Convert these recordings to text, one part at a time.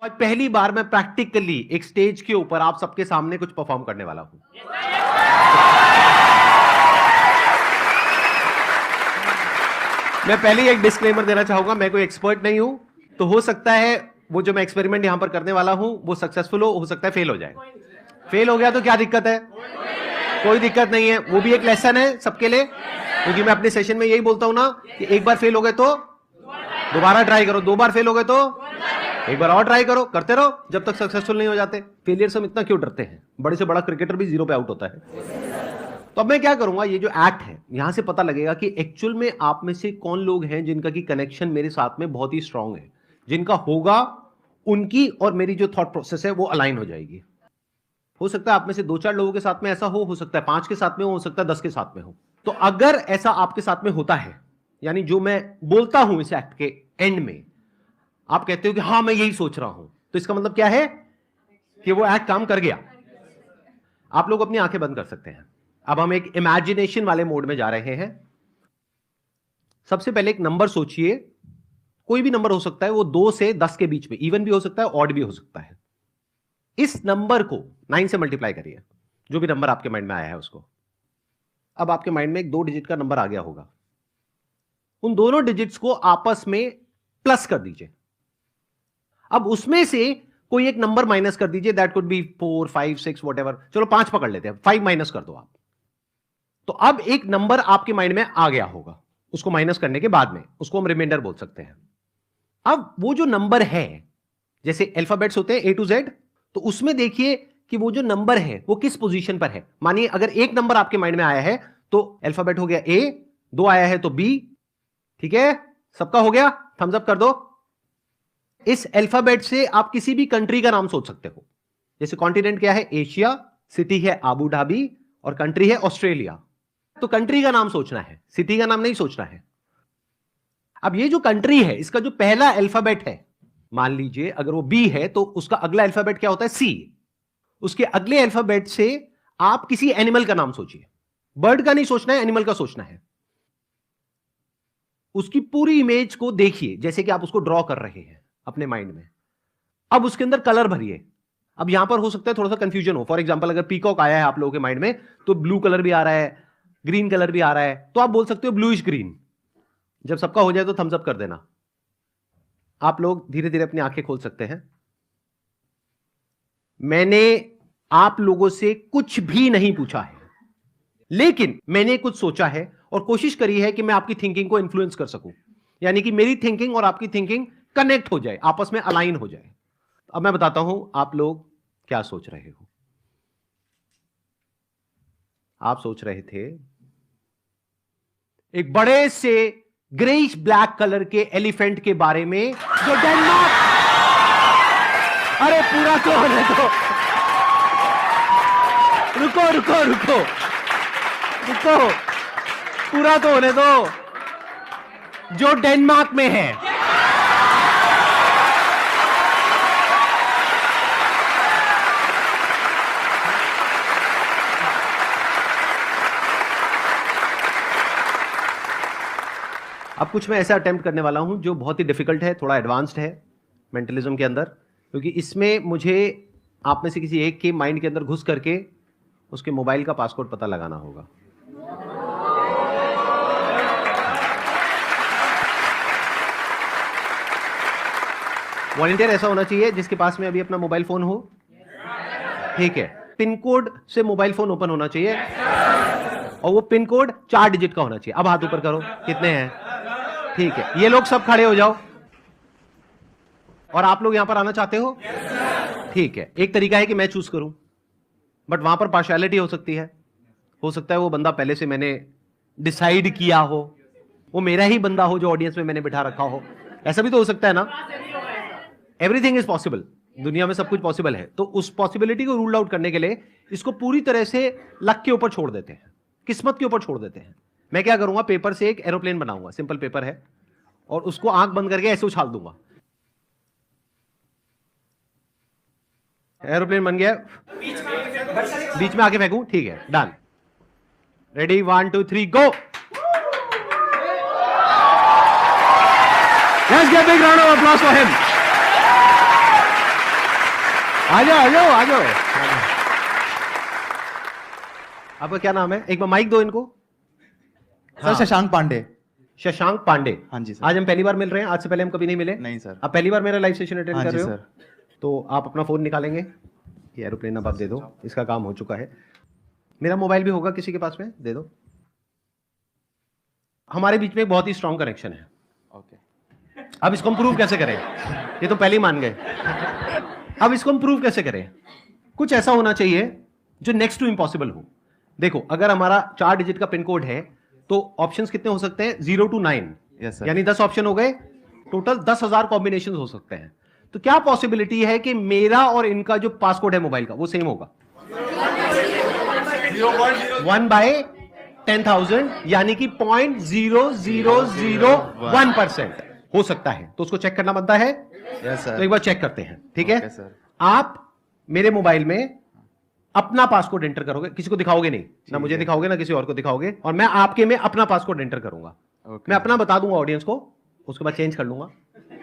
आज पहली बार मैं प्रैक्टिकली एक स्टेज के ऊपर आप सबके सामने कुछ परफॉर्म करने वाला हूं। मैं पहले ही एक डिस्क्लेमर देना चाहूंगा, मैं कोई एक्सपर्ट नहीं हूं, तो हो सकता है वो जो मैं एक्सपेरिमेंट यहां पर करने वाला हूं वो सक्सेसफुल हो सकता है फेल हो जाए। फेल हो गया तो क्या दिक्कत है? कोई दिक्कत नहीं है, वो भी एक लेसन है सबके लिए, क्योंकि मैं अपने सेशन में यही बोलता हूं ना कि एक बार फेल हो गए तो दोबारा ट्राई करो, 2 बार फेल हो गए तो एक बार और ट्राई करो, करते रहो जब तक सक्सेसफुल नहीं हो जाते। फेलियर से हम इतना क्यों डरते हैं? बड़े से बड़ा क्रिकेटर भी 0 पे आउट होता है। तो अब मैं क्या करूंगा, ये जो एक्ट है यहां से पता लगेगा कि एक्चुअल में आप में से कौन लोग हैं जिनका की कनेक्शन मेरे साथ में बहुत ही स्ट्रांग है, जिनका होगा उनकी और मेरी जो थॉट प्रोसेस है वो अलाइन हो जाएगी। हो सकता है आप में से 2-4 लोगों के साथ में ऐसा हो सकता है 5 के साथ में हो सकता है 10 के साथ में हो। तो अगर ऐसा आपके साथ में होता है, यानी जो मैं बोलता हूं इस एक्ट के एंड में आप कहते हो कि हां मैं यही सोच रहा हूं, तो इसका मतलब क्या है कि वो एक्ट काम कर गया। आप लोग अपनी आंखें बंद कर सकते हैं। अब हम एक इमेजिनेशन वाले मोड में जा रहे हैं। सबसे पहले एक नंबर सोचिए, कोई भी नंबर हो सकता है, वो 2 से 10 के बीच में, इवन भी हो सकता है ऑड भी हो सकता है। इस नंबर को 9 से मल्टीप्लाई करिए, जो भी नंबर आपके माइंड में आया है उसको। अब आपके माइंड में एक 2 डिजिट का नंबर आ गया होगा, उन दोनों डिजिट्स को आपस में प्लस कर दीजिए। अब उसमें से कोई एक नंबर माइनस कर दीजिए, दैट कुड बी 4, 5, 6 व्हाटएवर, चलो 5 पकड़ लेते हैं, 5 माइनस कर दो आप। तो अब एक नंबर आपके माइंड में आ गया होगा, उसको माइनस करने के बाद में उसको हम रिमाइंडर बोल सकते हैं। अब वो जो नंबर है, जैसे अल्फाबेट्स होते हैं A to Z, तो उसमें देखिए कि वो जो नंबर है वो किस पोजीशन पर है। मानिए अगर एक नंबर आपके माइंड में आया है तो अल्फाबेट हो गया A, 2 आया है तो B, ठीक है, सबका हो गया, थम्स अप कर दो। इस अल्फाबेट से आप किसी भी कंट्री का नाम सोच सकते हो। जैसे कॉन्टिनेंट क्या है? एशिया, सिटी है अबू धाबी और कंट्री है ऑस्ट्रेलिया। तो कंट्री का नाम सोचना है, सिटी का नाम नहीं सोचना है। अब ये जो कंट्री है इसका जो पहला अल्फाबेट है, मान लीजिए अगर वो बी है तो उसका अगला अल्फाबेट क्या होता है? सी। उसके अगले अल्फाबेट से आप किसी एनिमल का नाम सोचिए। बर्ड का नहीं सोचना है, एनिमल का सोचना है। उसकी पूरी इमेज को देखिए जैसे कि आप उसको ड्रॉ कर रहे हैं अपने माइंड में। अब उसके अंदर कलर भरिए। अब यहां पर हो सकता है थोड़ा सा कंफ्यूजन हो। फॉर एग्जांपल अगर पीकॉक आया है आप लोगों के माइंड में तो ब्लू कलर भी आ रहा है, ग्रीन कलर भी आ रहा है, तो आप बोल सकते हो ब्लूइश ग्रीन। जब सबका हो जाए तो थम्स अप कर देना। आप लोग धीरे धीरे अपनी आंखें खोल सकते हैं। मैंने आप लोगों से कुछ भी नहीं पूछा है, लेकिन मैंने कुछ सोचा है और कोशिश करी है कि मैं आपकी थिंकिंग को इन्फ्लुएंस कर सकूं, यानी कि मेरी थिंकिंग और आपकी थिंकिंग कनेक्ट हो जाए, आपस में अलाइन हो जाए। अब मैं बताता हूं आप लोग क्या सोच रहे हो। आप सोच रहे थे एक बड़े से ग्रेइश ब्लैक कलर के एलिफेंट के बारे में जो डेनमार्क, अरे पूरा तो होने दो, रुको रुको रुको रुको, पूरा तो होने दो, जो डेनमार्क में है। अब कुछ मैं ऐसा अटेम्प्ट करने वाला हूं जो बहुत ही डिफिकल्ट है, थोड़ा एडवांस्ड है मेंटलिज्म के अंदर, क्योंकि इसमें मुझे आप में से किसी एक के माइंड के अंदर घुस करके उसके मोबाइल का पासवर्ड पता लगाना होगा। वॉलंटियर ऐसा होना चाहिए जिसके पास में अभी अपना मोबाइल फोन हो, ठीक है। पिन कोड से मोबाइल फोन ओपन होना चाहिए और वो पिन कोड 4 डिजिट का होना चाहिए। अब हाथ ऊपर करो, कितने हैं? ठीक है, ये लोग सब खड़े हो जाओ। और आप लोग यहां पर आना चाहते हो? ठीक है, एक तरीका है कि मैं चूज करूं, बट वहां पर पार्शियलिटी हो सकती है। हो सकता है वो बंदा पहले से मैंने डिसाइड किया हो, वो मेरा ही बंदा हो जो ऑडियंस में मैंने बिठा रखा हो, ऐसा भी तो हो सकता है ना। एवरीथिंग इज पॉसिबल, दुनिया में सब कुछ पॉसिबल है। तो उस पॉसिबिलिटी को रूल आउट करने के लिए इसको पूरी तरह से लक के ऊपर छोड़ देते हैं, किस्मत के ऊपर छोड़ देते हैं। मैं क्या करूंगा, पेपर से एक एरोप्लेन बनाऊंगा, सिंपल पेपर है, और उसको आंख बंद करके ऐसे उछाल दूंगा। एरोप्लेन बन गया, बीच में आके फेंकूं, ठीक है, done. Ready, 1 2 3 go. Let's give a big round of applause for him. आ जाओ आ जाओ आ जाओ। आपका क्या नाम है? एक बार माइक दो इनको। सर शशांक पांडे। शशांक पांडे। हाँ जी सर। आज हम पहली बार मिल रहे हैं, आज से पहले हम कभी नहीं मिले? नहीं सर। आप पहली बार मेरा लाइव सेशन अटेंड हाँ कर जी रहे हो? सर। तो आप अपना फोन निकालेंगे, ये एरोप्लेन अब आप दे दो, इसका काम हो चुका है। मेरा मोबाइल भी होगा किसी के पास में? दे दो। हमारे बीच में एक बहुत ही स्ट्रॉन्ग कनेक्शन है। ओके। अब इसको हम प्रूव कैसे करें? ये तो पहले ही मान गए। अब इसको हम प्रूव कैसे करें? कुछ ऐसा होना चाहिए जो नेक्स्ट टू इम्पॉसिबल हो। देखो, अगर हमारा 4 डिजिट का पिन कोड है तो ऑप्शंस कितने हो सकते हैं? 0 to 9। Yes sir. यानी 10 ऑप्शन हो गए, टोटल 10,000 कॉम्बिनेशन हो सकते हैं। तो क्या पॉसिबिलिटी है कि मेरा और इनका जो पासकोड है मोबाइल का वो सेम होगा? 1/10,000 यानी कि 0.0001% हो सकता है। तो उसको चेक करना बनता है। Yes sir. तो एक बार चेक करते हैं, ठीक है? Okay sir. आप मेरे मोबाइल में अपना पासकोड एंटर करोगे, किसी को दिखाओगे नहीं, ना मुझे दिखाओगे ना किसी और को दिखाओगे, और मैं आपके में अपना पासकोड एंटर करूंगा। मैं अपना बता दूंगा ऑडियंस को, उसके बाद चेंज कर लूंगा,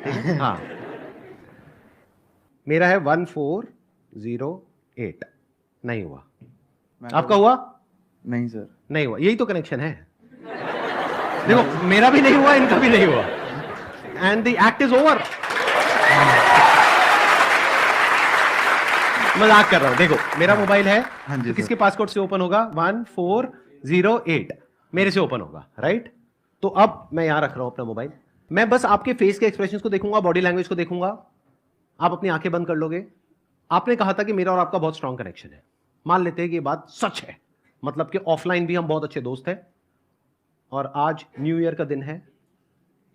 ठीक है? हाँ, मेरा है 1408। नहीं हुआ। आपका हुआ? नहीं सर। नहीं हुआ। यही तो कनेक्शन है। देखो, मेरा भी नहीं हुआ, इनका भी नहीं हुआ, and the act is over. मजाक कर रहा हूं। देखो, मेरा मोबाइल है, हाँ जी तो किसके पासकोड से ओपन होगा? 1408 मेरे से ओपन होगा, राइट? तो अब मैं यहां रख रहा हूं अपना मोबाइल, मैं बस आपके फेस के एक्सप्रेशंस को देखूंगा, बॉडी लैंग्वेज को देखूंगा। आप अपनी आंखें बंद कर लोगे। आपने कहा था कि मेरा और आपका बहुत स्ट्रॉन्ग कनेक्शन है। मान लेते हैं कि ये बात सच है, मतलब कि ऑफलाइन भी हम बहुत अच्छे दोस्त हैं। और आज न्यू ईयर का दिन है,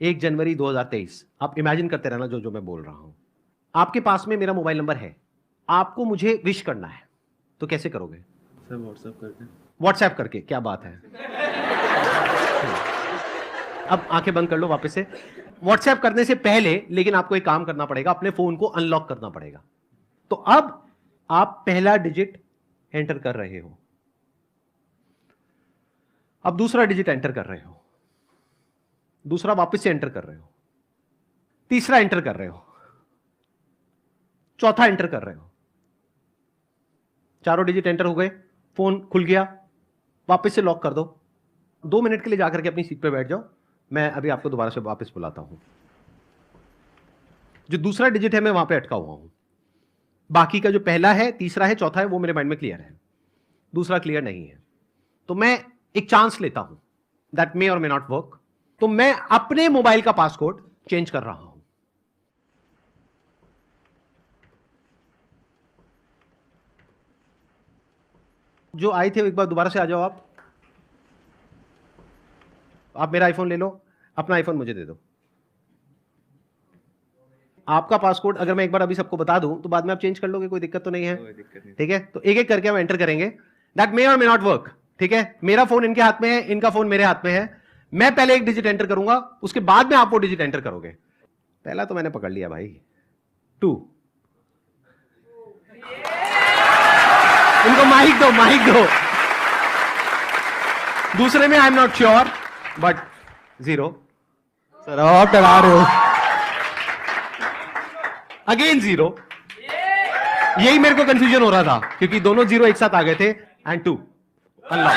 1 जनवरी 2023। आप इमेजिन करते रहना जो जो मैं बोल रहा हूं। आपके पास में मेरा मोबाइल नंबर है, आपको मुझे विश करना है, तो कैसे करोगे? सर व्हाट्सएप करके। व्हाट्सएप करके। क्या बात है। अब आंखें बंद कर लो वापस से। व्हाट्सएप करने से पहले लेकिन आपको एक काम करना पड़ेगा, अपने फोन को अनलॉक करना पड़ेगा। तो अब आप पहला डिजिट एंटर कर रहे हो, अब दूसरा डिजिट एंटर कर रहे हो, दूसरा वापस से एंटर कर रहे हो, तीसरा एंटर कर रहे हो, चौथा एंटर कर रहे हो। चारों डिजिट एंटर हो गए, फोन खुल गया, वापस से लॉक कर दो। 2 मिनट के लिए जाकर के अपनी सीट पे बैठ जाओ, मैं अभी आपको दोबारा से वापस बुलाता हूं। जो दूसरा डिजिट है मैं वहां पे अटका हुआ हूं, बाकी का जो पहला है, तीसरा है, चौथा है, वो मेरे माइंड में क्लियर है, दूसरा क्लियर नहीं है। तो मैं एक चांस लेता हूं, दैट मे और मे नॉट वर्क। तो मैं अपने मोबाइल का पासकोड चेंज कर रहा हूं। जो आए थे एक बार दोबारा से आ जाओ। आप मेरा आईफोन ले लो, अपना आईफोन मुझे दे दो। आपका पासकोड अगर मैं एक बार अभी सबको बता दूं तो बाद में आप चेंज कर लोगे, कोई दिक्कत तो नहीं है? ठीक है, तो एक एक करके हम एंटर करेंगे। दैट मे और मे नॉट वर्क, ठीक है? मेरा फोन इनके हाथ में है, इनका फोन मेरे हाथ में है। मैं पहले एक डिजिट एंटर करूंगा, उसके बाद में आप वो डिजिट एंटर करोगे। पहला तो मैंने पकड़ लिया भाई, 2। इनको माइक दो, माइक दो। दूसरे में I am not sure, but 0। Sir आप डरा रहे हो। अगेन 0। यही मेरे को कंफ्यूजन हो रहा था क्योंकि दोनों 0 एक साथ आ गए थे। And 2 unlock.